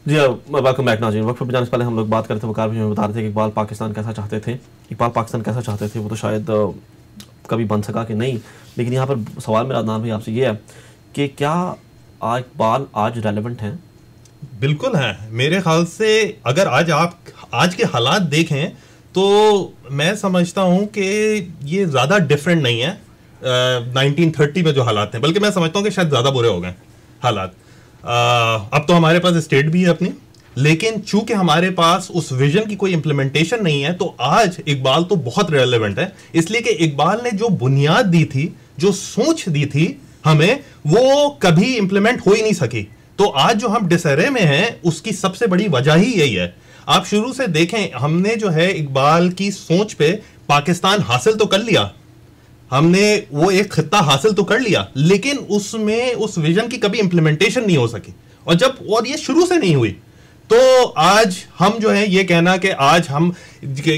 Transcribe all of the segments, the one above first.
جی welcome back ناظرین. وقت پہ جانے سے پہلے ہم لوگ بات کرتے تھے, وقار بھی ہمیں بتا رہے تھے کہ اقبال پاکستان کیسا چاہتے تھے. اقبال پاکستان کیسا چاہتے تھے وہ تو شاید کبھی بن سکا کہ نہیں, لیکن یہاں پر سوال میرا نام بھی آپ سے یہ ہے کہ کیا اقبال آج ریلیونٹ ہیں؟ بالکل ہیں میرے خیال سے. اگر آپ آج کے حالات دیکھیں تو میں سمجھتا ہوں کہ یہ زیادہ ڈفرینٹ نہیں ہے 1930 میں جو حالات ہیں, بلکہ میں سمجھتا ہوں کہ شاید زیادہ برے ہو گئے حالات. اب تو ہمارے پاس اسٹیٹ بھی ہے اپنی, لیکن چونکہ ہمارے پاس اس ویژن کی کوئی امپلیمنٹیشن نہیں ہے تو آج اقبال تو بہت ریلیونٹ ہے, اس لیے کہ اقبال نے جو بنیاد دی تھی, جو سوچ دی تھی ہمیں, وہ کبھی امپلیمنٹ ہو ہی نہیں سکی. تو آج جو ہم ڈسہرے میں ہیں اس کی سب سے بڑی وجہ ہی یہی ہے. آپ شروع سے دیکھیں, ہم نے جو ہے اقبال کی سوچ پہ پاکستان حاصل تو کر لیا, ہم نے وہ ایک خطہ حاصل تو کر لیا, لیکن اس میں اس ویژن کی کبھی امپلیمنٹیشن نہیں ہو سکی. اور یہ شروع سے نہیں ہوئی. تو آج ہم جو ہے یہ کہنا کہ آج ہم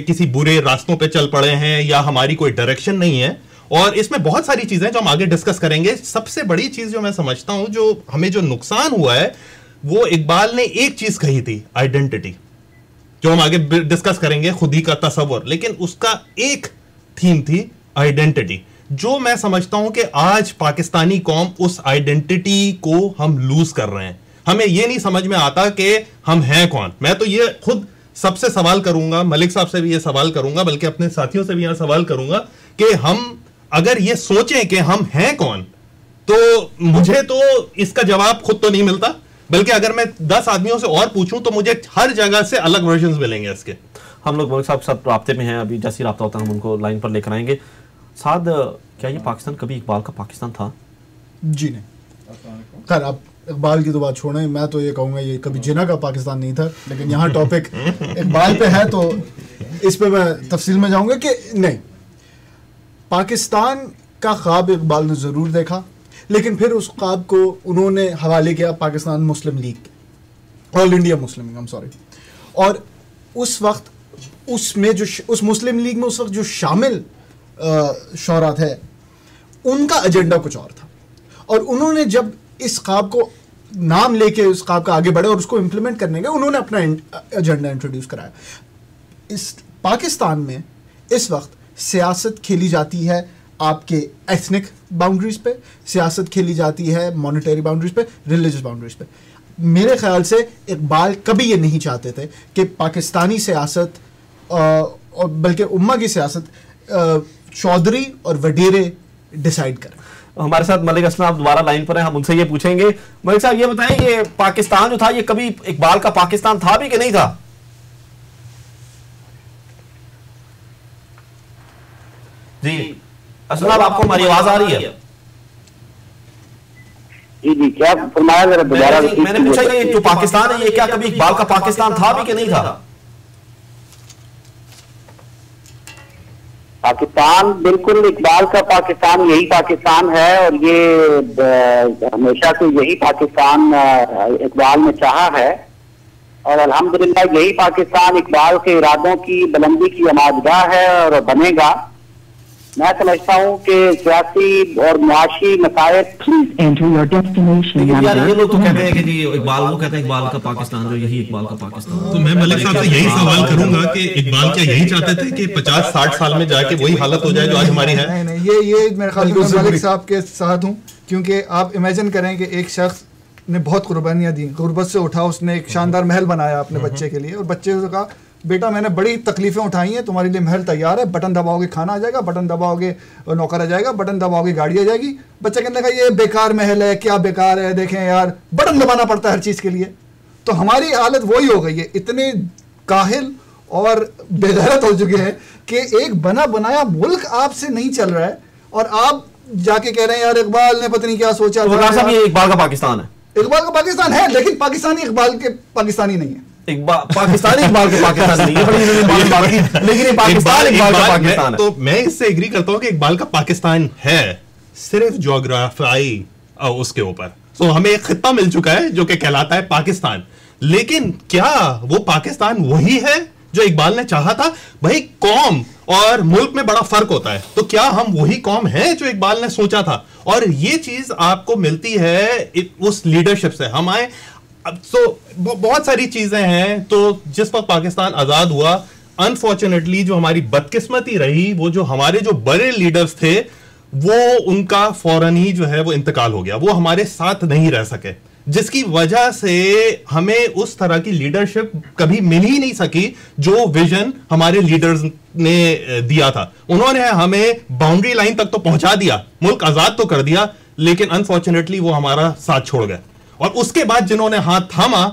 کسی برے راستوں پہ چل پڑے ہیں یا ہماری کوئی ڈائریکشن نہیں ہے, اور اس میں بہت ساری چیزیں جو ہم آگے ڈسکس کریں گے. سب سے بڑی چیز جو میں سمجھتا ہوں جو ہمیں جو نقصان ہوا ہے وہ اقبال نے ایک چیز کہی تھی, آئیڈینٹی, جو ہم آگے ڈسکس کریں گے, خودی کا تصور, لیکن اس کا ایک تھیم تھی آئیڈینٹی, جو میں سمجھتا ہوں کہ آج پاکستانی قوم اس آئیڈینٹی کو ہم لوز کر رہے ہیں. ہمیں یہ نہیں سمجھ میں آتا کہ ہم ہیں کون. میں تو یہ خود سب سے سوال کروں گا, ملک صاحب سے بھی یہ سوال کروں گا, بلکہ اپنے ساتھیوں سے بھی یہ سوال کروں گا کہ ہم اگر یہ سوچیں کہ ہم ہیں کون, تو مجھے تو اس کا جواب خود تو نہیں ملتا, بلکہ اگر میں 10 آدمیوں سے اور پوچھوں تو مجھے ہر جگہ سے الگ ورژنز ملیں گے اس کے. ہم لوگ ملک صاحب کے ساتھ رابطے میں ہیں, ابھی جیسی رابطہ ہوتا ہے ہم ان کو لائن پر لے کر آئیں گے. سعد, کیا یہ پاکستان کبھی اقبال کا پاکستان تھا؟ جی نہیں. خیر آپ اقبال کی تو بات چھوڑیں, میں تو یہ کہوں گا یہ کبھی جناح کا پاکستان نہیں تھا, لیکن یہاں ٹاپک اقبال پہ ہے تو اس پہ میں تفصیل میں جاؤں گا کہ نہیں, پاکستان کا خواب اقبال نے ضرور دیکھا, لیکن پھر اس خواب کو انہوں نے حوالے کیا پاکستان مسلم لیگ, آل انڈیا مسلم لیگ, سوری. اور اس وقت اس میں جو اس مسلم لیگ میں اس وقت جو شامل شعراء تھے ان کا ایجنڈا کچھ اور تھا, اور انہوں نے جب اس خواب کو نام لے کے اس خواب کا آگے بڑھے اور اس کو امپلیمنٹ کرنے کے انہوں نے اپنا ایجنڈا انٹروڈیوس کرایا. اس پاکستان میں اس وقت سیاست کھیلی جاتی ہے آپ کے ایتھنک باؤنڈریز پہ, سیاست کھیلی جاتی ہے مانیٹری باؤنڈریز پہ, ریلیجس باؤنڈریز پہ. میرے خیال سے اقبال کبھی یہ نہیں چاہتے تھے کہ پاکستانی سیاست اور بلکہ امہ کی سیاست چودھری اور وڈیرے ڈیسائیڈ کریں. ہمارے ساتھ ملک اسلم آپ دوبارہ لائن پر ہیں, ہم ان سے یہ پوچھیں گے. ملک صاحب یہ بتائیں, یہ پاکستان جو تھا یہ کبھی اقبال کا پاکستان تھا بھی کہ نہیں تھا؟ جی اسلم, آپ کو ہماری آواز آ رہی ہے؟ جی جی کیا فرمایا ذرا دوبارہ. میں نے پوچھا کہ جو پاکستان ہے یہ کیا کبھی اقبال کا پاکستان تھا بھی کہ نہیں تھا؟ پاکستان بالکل اقبال کا پاکستان یہی پاکستان ہے, اور یہ ہمیشہ سے یہی پاکستان اقبال نے چاہا ہے, اور الحمدللہ یہی پاکستان اقبال کے ارادوں کی بلندی کی عمادگاہ ہے اور بنے گا. میں سمجھتا ہوں کہ سیاسی اور معاشی مسائل. یہ لوگ تو کہتے ہیں کہ جی اقبال, وہ کہتے ہیں اقبال کا پاکستان جو یہی اقبال کا پاکستان. تو میں ملک صاحب سے یہی سوال کروں گا کہ اقبال کیا یہی چاہتے تھے کہ 50-60 سال میں جا کے وہی حالت ہو جائے جو آج ہماری ہے؟ نہیں, یہ میرے خیال میں ملک صاحب کے ساتھ ہوں, کیونکہ آپ امیجن کریں کہ ایک شخص نے بہت قربانیاں دی, غربت سے اٹھا, اس نے ایک شاندار محل بنایا اپنے بچے کے لیے, اور بچے سے کہا بیٹا میں نے بڑی تکلیفیں اٹھائی ہیں, تمہارے لیے محل تیار ہے, بٹن دباؤ گے کھانا آ جائے گا, بٹن دباؤ گے نوکر آ جائے گا, بٹن دباؤ گے گاڑی آ جائے گی. بچہ کہنے لگا یہ بیکار محل ہے, کیا بیکار ہے, دیکھیں یار بٹن دبانا پڑتا ہے ہر چیز کے لیے. تو ہماری حالت وہی ہو گئی ہے, اتنے کاہل اور بے غیرت ہو چکے ہیں کہ ایک بنا بنایا ملک آپ سے نہیں چل رہا ہے, اور آپ جا کے کہہ رہے ہیں یار اقبال نے پتہ نہیں کیا سوچا. یہ اقبال کا پاکستان ہے, اقبال کا پاکستان ہے, لیکن پاکستانی اقبال کے پاکستانی نہیں ہے. پاکستانی اقبال کے پاکستان نہیں ہے, لیکن یہ پاکستان اقبال کا پاکستان ہے. تو میں اس سے ایگری کرتا ہوں کہ اقبال کا پاکستان ہے صرف جغرافیائی اس کے اوپر. تو ہمیں ایک خطہ مل چکا ہے جو کہ کہلاتا ہے پاکستان, لیکن کیا وہ پاکستان وہی ہے جو اقبال نے چاہا تھا؟ بھائی قوم اور ملک میں بڑا فرق ہوتا ہے, تو کیا ہم وہی قوم ہیں جو اقبال نے سوچا تھا؟ اور یہ چیز آپ کو ملتی ہے اس لیڈرشپ سے. بہت ساری چیزیں ہیں. تو جس وقت پاکستان آزاد ہوا, انفارچونیٹلی جو ہماری بدقسمتی رہی, وہ جو ہمارے جو بڑے لیڈرز تھے وہ ان کا فوراً ہی جو ہے وہ انتقال ہو گیا, وہ ہمارے ساتھ نہیں رہ سکے, جس کی وجہ سے ہمیں اس طرح کی لیڈرشپ کبھی مل ہی نہیں سکی جو ویژن ہمارے لیڈرز نے دیا تھا. انہوں نے ہمیں باؤنڈری لائن تک تو پہنچا دیا, ملک آزاد تو کر دیا, لیکن انفارچونیٹلی وہ ہمارا ساتھ چھوڑ گئے. اور اس کے بعد جنہوں نے ہاتھ تھاما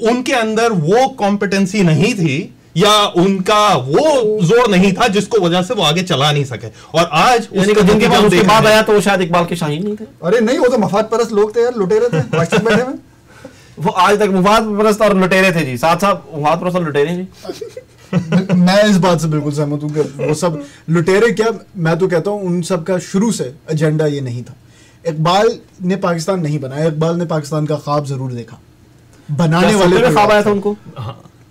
ان کے اندر وہ کمپٹنسی نہیں تھی یا ان کا وہ زور نہیں تھا جس کو وجہ سے وہ آگے چلا نہیں سکے. اور آج جن کے بعد اس کے بعد آیا تو وہ شاید اقبال کے شاہین نہیں تھے. ارے نہیں, وہ تو مفاد پرست لوگ تھے یار, لٹیرے تھے واشنگٹن بیٹھے میں. وہ آج تک مفاد پرست اور لٹیرے تھے جی, ساتھ ساتھ مفاد پرست اور لٹیرے جی. میں اس بات سے بالکل سہمت ہوں کہ وہ سب لٹیرے کیا, میں تو کہتا ہوں ان سب کا شروع سے ایجنڈا یہ نہیں تھا. اقبال نے پاکستان نہیں بنایا, اقبال نے پاکستان کا خواب ضرور دیکھا, بنانے والے خواب آیا تھا ان کو.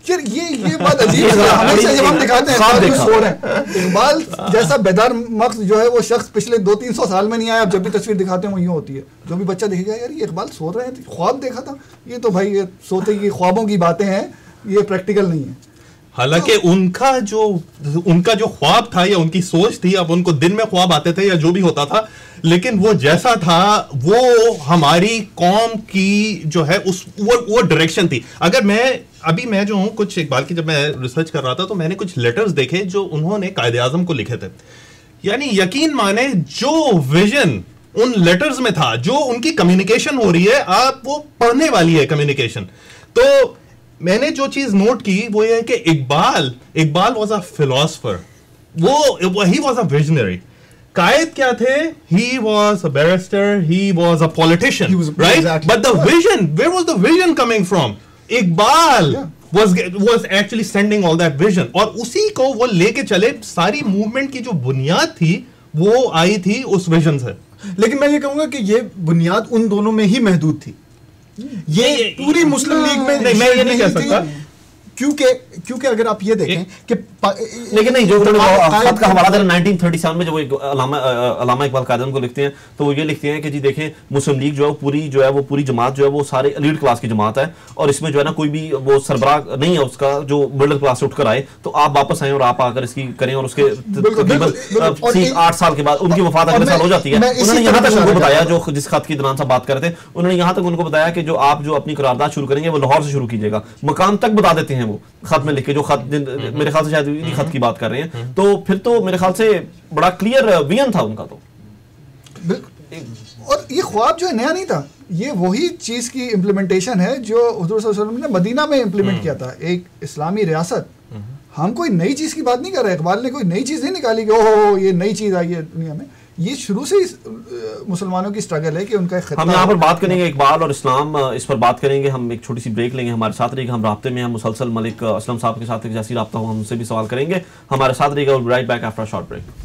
یار یہ بات عجیب ہے, ہمیشہ جب ہم دکھاتے ہیں سو رہے ہیں, اقبال جیسا بیدار مغز جو ہے وہ شخص پچھلے 200-300 سال میں نہیں آیا. اب جب بھی تصویر دکھاتے ہیں وہ یوں ہوتی ہے, جو بھی بچہ دیکھے گا یار یہ اقبال سو رہے ہیں, خواب دیکھا تھا. یہ تو بھائی یہ سوتے کی خوابوں کی باتیں ہیں, یہ پریکٹیکل نہیں ہے. حالانکہ ان کا جو خواب تھا یا ان کی سوچ تھی, اب ان کو دن میں خواب آتے تھے یا جو بھی ہوتا تھا, لیکن وہ جیسا تھا وہ ہماری قوم کی جو ہے وہ ڈائریکشن تھی. اگر میں جو ہوں کچھ اقبال کی جب میں ریسرچ کر رہا تھا تو میں نے کچھ لیٹرز دیکھے جو انہوں نے قائد اعظم کو لکھے تھے. یعنی یقین مانے جو ویژن ان لیٹرز میں تھا, جو ان کی کمیونیکیشن ہو رہی ہے, آپ وہ پڑھنے والی ہے کمیونیکیشن. تو میں نے جو چیز نوٹ کی وہ یہ ہے کہ Iqbal was a philosopher, he was a visionary. قائد کیا تھے, he was a barrister, he was a politician, right, but the vision, where was the vision coming from? Iqbal was actually sending all that vision, اور اسی کو وہ لے کے چلے. ساری موومنٹ کی جو بنیاد تھی وہ آئی تھی اس ویژن سے. لیکن میں یہ کہوں گا کہ یہ بنیاد ان دونوں میں ہی محدود تھی, یہ پوری مسلم لیگ میں میں یہ نہیں کہہ سکتا, کیونکہ اگر آپ یہ دیکھیں کہ لیکن نہیں, جو خط کا حوالہ دے 1937 میں جب علامہ اقبال قائد اعظم کو لکھتے ہیں تو وہ یہ لکھتے ہیں کہ جی دیکھیں مسلم لیگ جو ہے وہ پوری جماعت جو ہے وہ سارے ایلیٹ کلاس کی جماعت ہے, اور اس میں جو ہے نا کوئی بھی وہ سربراہ نہیں ہے اس کا جو مڈل کلاس سے اٹھ کر آئے, تو آپ واپس آئیں اور آپ آ کر اس کی کریں. اور اس کے تقریباً 8 سال کے بعد ان کی وفات اگلے سال ہو جاتی ہے. انہوں نے یہاں تک ان کو بتایا, جو جس خط کی دوران صاحب بات کر رہے تھے, انہوں نے یہاں تک ان کو بتایا کہ جو آپ جو اپنی قرارداد شروع کریں گے وہ لاہور سے شروع کیجیے گا. مقام تک بتا دیتے ہیں وہ خط میں لکھ کے, جو خط میرے خیال سے شاید انہی خط کی بات کر رہے ہیں. تو پھر تو میرے خیال سے بڑا کلیئر ویژن تھا ان کا. تو اور یہ خواب جو ہے نیا نہیں تھا, یہ وہی چیز کی امپلیمنٹیشن ہے جو حضور صلی اللہ علیہ وسلم نے مدینہ میں امپلیمنٹ کیا تھا, ایک اسلامی ریاست. ہم کوئی نئی چیز کی بات نہیں کر رہے, اقبال نے کوئی نئی چیز نہیں نکالی کہ اوہ یہ نئی چیز آئی ہے دنیا میں. یہ شروع سے مسلمانوں کی اسٹرگل ہے کہ ان کا ایک خطہ. ہم یہاں پر بات کریں گے اقبال اور اسلام, اس پر بات کریں گے. ہم ایک چھوٹی سی بریک لیں گے, ہمارے ساتھ رہیے گا, ہم رابطے میں ہم مسلسل ملک اسلم صاحب کے ساتھ جیسی رابطہ ہو ہم ان سے بھی سوال کریں گے. ہمارے ساتھ رہیے گا. we'll be right back after a short break.